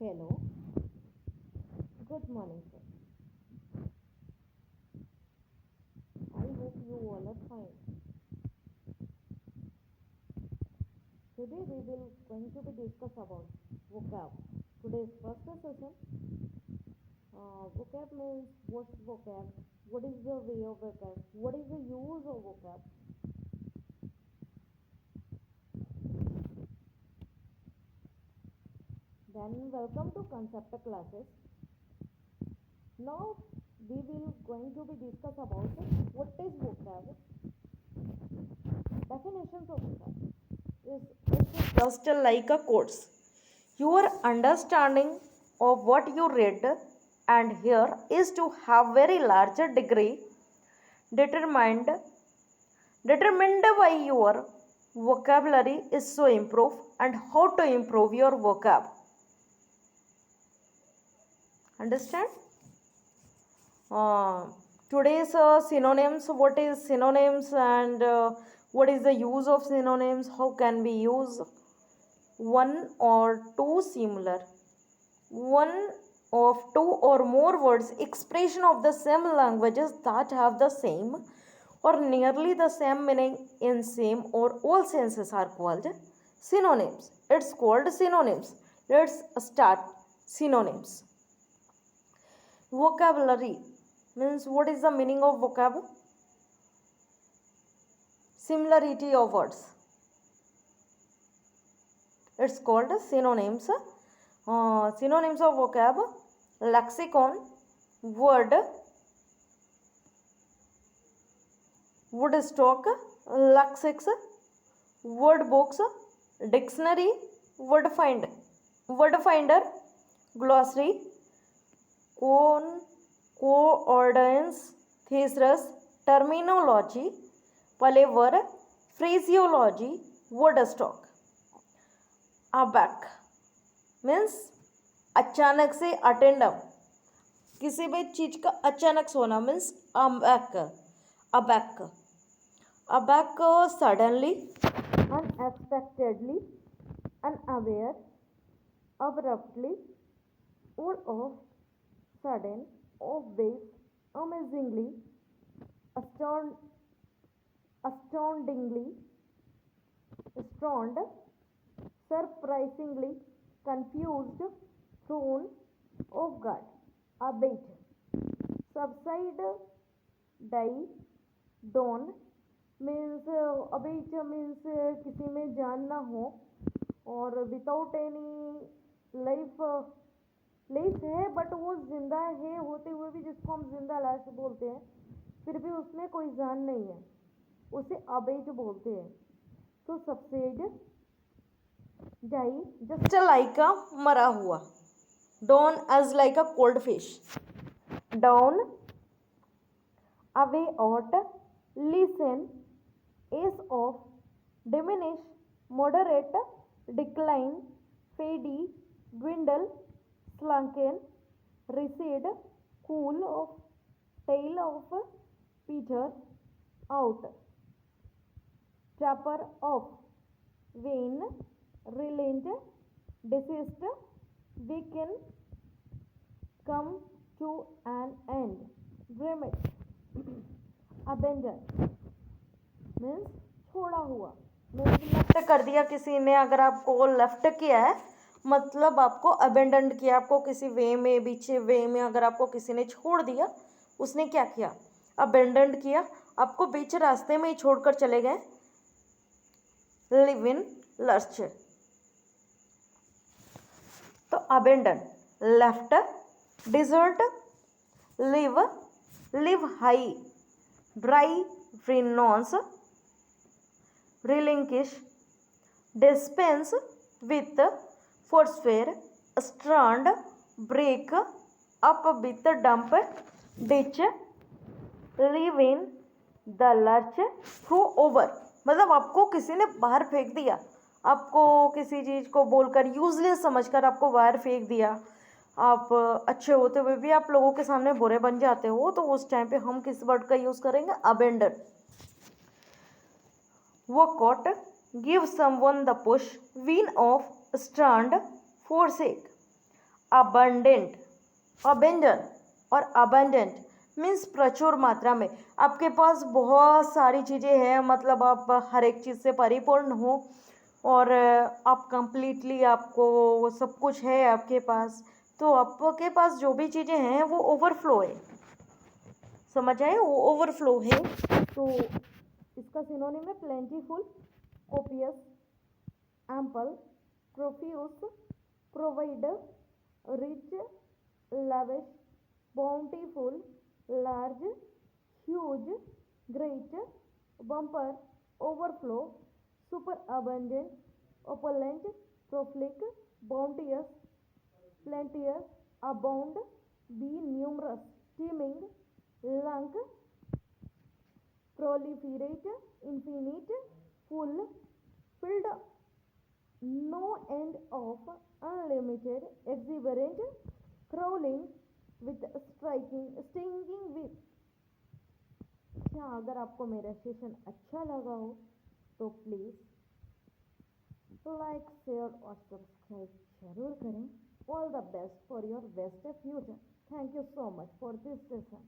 Hello, good morning, sir. I hope you all are fine. Today we will going to be discuss about vocab. Today's first session. Vocab means what's vocab? What is the way of vocab? What is the use of vocab? Then welcome to concept classes. Now we will going to be discuss about what is vocab. Definitions of vocab is just like a course. Your understanding of what you read and hear is to have very larger degree determined determined by your vocabulary is so improve and how to improve your vocab. Understand? Uh, Today's synonyms. What is synonyms and what is the use of synonyms? How can we use one or two similar? One of two or more words expression of the same languages that have the same or nearly the same meaning in same or all senses are called synonyms. It's called synonyms. Let's start synonyms. Vocabulary means what is the meaning of vocab? Similarity of words. It's called synonyms. Synonyms of vocab: lexicon, word, woodstock, lexics, word books, dictionary, word finder, glossary, coordinates, thesaurus, terminology, palaver, phraseology, word stock. Aback means अचानक से अटेंडम, किसी भी चीज का अचानक से होना means aback. Aback aback suddenly, unexpectedly, unaware, abruptly, all of sudden, of base, amazingly, astoundingly, stunned, surprisingly, confused, thrown off guard, abate, subside, die, dawn means abate means किसी में जान ना हो और विदाउट एनी लाइफ लाइफ है but वो जिंदा है होते हुए भी जिसको हम जिंदा लाश बोलते हैं फिर भी उसमें कोई जान नहीं है उसे अबेज बोलते हैं. तो subside die just like a मरा हुआ. डॉन एज like a cold fish. Down away out. Lessen ease off. Diminish moderate. Decline fade dwindle slunken recede cool of tail of peter out trapper off vain relent desist weaken come to an end grimace. abandon means छोड़ा हुआ means left कर दिया किसी ने. अगर आपको left किया है मतलब आपको अबेंडन किया, आपको किसी वे में बीच वे में अगर आपको किसी ने छोड़ दिया उसने क्या किया? अबेंडन किया, आपको बीच रास्ते में ही छोड़कर चले गए. Live in lurch. To abandon, left, desert, leave, leave high, ब्राई, renounce, relinquish, dispense with, forswear, strand, break up with, dump, ditch, leave in the lurch, throw over. मतलब आपको किसी ने बाहर फेंक दिया, आपको किसी चीज़ को बोलकर यूजलेस समझकर आपको बाहर फेंक दिया. आप अच्छे होते हुए भी आप लोगों के सामने बुरे बन जाते हो तो उस टाइम पे हम किस वर्ड का यूज़ करेंगे? Abandon. Walk out, give someone the push, wean off, strand, forsake. abundant, abundant और abundant मीन्स प्रचुर मात्रा में। आपके पास बहुत सारी चीज़ें हैं, मतलब आप हर एक चीज़ से परिपूर्ण हो और आप कंप्लीटली, आपको वो सब कुछ है आपके पास, तो आपके पास जो भी चीज़ें हैं वो ओवरफ्लो है। समझ आए, वो ओवरफ्लो है। तो इसका सिनोनिम है plentiful, copious, ample, profuse, provide, rich, lavish, bountiful, large, huge, great, bumper, overflow, superabundant, opulent, prolific, bounteous, plenteous, abound, be numerous, teeming, lung, proliferate, infinite, full, filled, no end of, unlimited, exuberant, crawling with, striking, stinging with। अच्छा, अगर आपको मेरा session अच्छा लगा हो तो please like, share और subscribe जरूर करें। All the best for your best future. Thank you so much for this session.